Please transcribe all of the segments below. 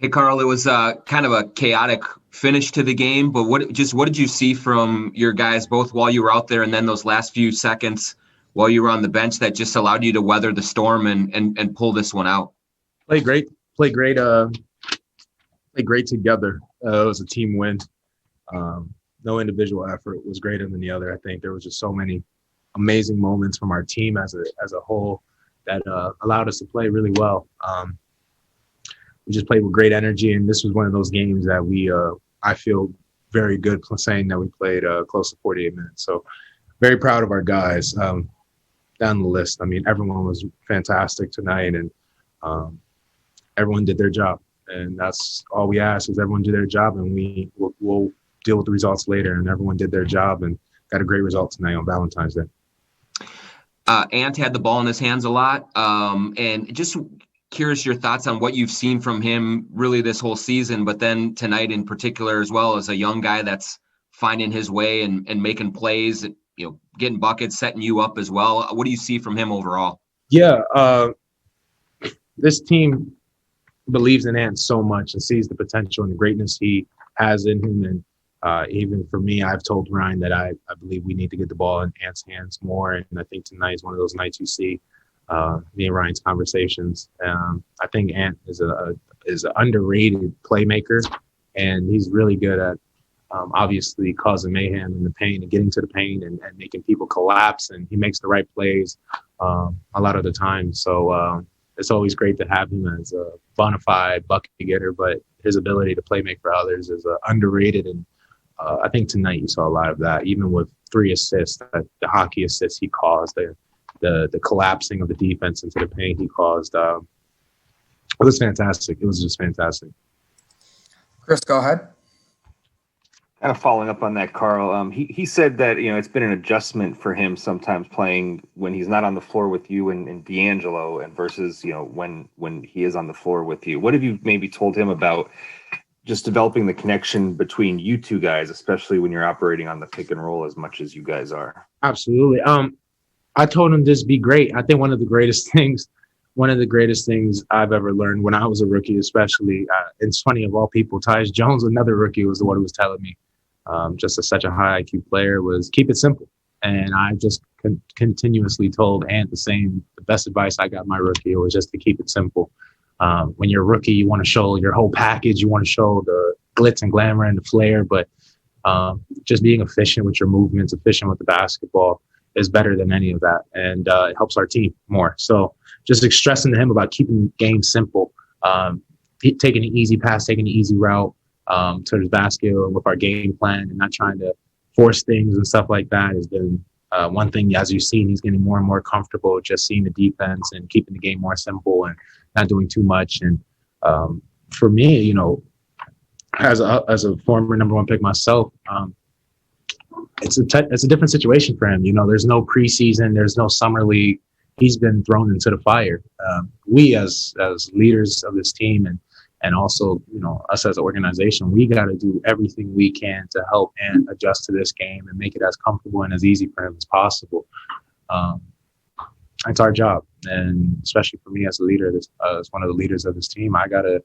Hey, Carl, it was kind of a chaotic finish to the game, but what did you see from your guys, both while you were out there and then those last few seconds while you were on the bench that just allowed you to weather the storm and pull this one out? Played great. Played great together. It was a team win. No individual effort was greater than the other. I think there was just so many amazing moments from our team as a whole that allowed us to play really well. We just played with great energy, and this was one of those games that I feel very good saying that we played close to 48 minutes. So very proud of our guys. Down the list, I mean, everyone was fantastic tonight, and everyone did their job. And that's all we ask is everyone do their job, and we'll deal with the results later. And everyone did their job and got a great result tonight on Valentine's Day. Ant had the ball in his hands a lot, and just curious your thoughts on what you've seen from him really this whole season, but then tonight in particular as well, as a young guy that's finding his way and making plays, getting buckets, setting you up as well. What do you see from him overall? Yeah, this team believes in Ant so much and sees the potential and the greatness he has in him. And even for me, I've told Ryan that I believe we need to get the ball in Ant's hands more. And I think tonight is one of those nights you see me and Ryan's conversations. I think Ant is an underrated playmaker, and he's really good at obviously causing mayhem in the paint and getting to the paint and making people collapse. And he makes the right plays a lot of the time. So it's always great to have him as a bona fide bucket getter, but his ability to play make for others is underrated. And I think tonight you saw a lot of that, even with 3 assists, the hockey assists he caused, the collapsing of the defense into the paint he caused. It was fantastic. It was just fantastic. Chris, go ahead. Kind of following up on that, Carl, he said that, it's been an adjustment for him sometimes playing when he's not on the floor with you and D'Angelo and versus, when he is on the floor with you. What have you maybe told him about just developing the connection between you two guys, especially when you're operating on the pick and roll as much as you guys are? Absolutely. I told him just be great. I think one of the greatest things I've ever learned when I was a rookie, especially, it's funny, of all people, Tyus Jones, another rookie, was the one who was telling me, just such a high IQ player, was keep it simple. And I just continuously told Ant the best advice I got my rookie was just to keep it simple. When you're a rookie, you want to show your whole package. You want to show the glitz and glamour and the flair, but just being efficient with your movements, efficient with the basketball is better than any of that. And it helps our team more. So just stressing to him about keeping the game simple, taking an easy pass, taking an easy route to the basket with our game plan and not trying to force things and stuff like that has been one thing. As you've seen, he's getting more and more comfortable just seeing the defense and keeping the game more simple and not doing too much. And for me, as a former number 1 pick myself, it's a different situation for him. There's no preseason, there's no summer league. He's been thrown into the fire. We as leaders of this team and also, us as an organization, we got to do everything we can to help and adjust to this game and make it as comfortable and as easy for him as possible. It's our job. And especially for me as a leader, as one of the leaders of this team, I got to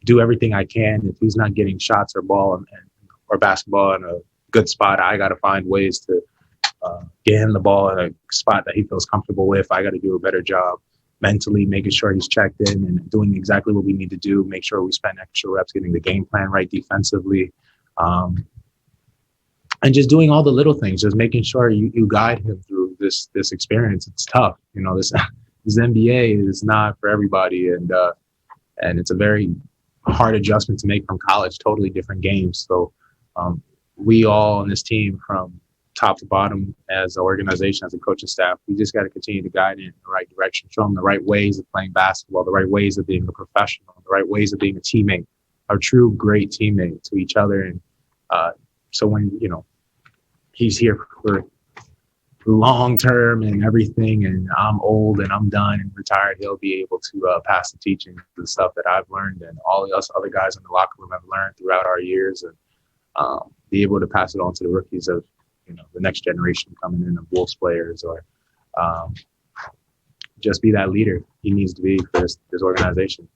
do everything I can. If he's not getting shots or ball or basketball in a good spot, I got to find ways to get him the ball in a spot that he feels comfortable with. I got to do a better job mentally, making sure he's checked in and doing exactly what we need to do, make sure we spend extra reps getting the game plan right defensively, and just doing all the little things, just making sure you guide him through this experience. It's tough. This NBA is not for everybody, and it's a very hard adjustment to make from college, totally different games. So we all on this team, from top to bottom, as an organization, as a coaching staff, we just got to continue to guide it in the right direction, show them the right ways of playing basketball, the right ways of being a professional, the right ways of being a teammate, a true great teammate to each other. And so when, he's here for long term and everything, and I'm old and I'm done and retired, he'll be able to pass the teaching, the stuff that I've learned and all the other guys in the locker room have learned throughout our years, and be able to pass it on to the rookies of, the next generation coming in of Wolves players, or just be that leader he needs to be for this organization.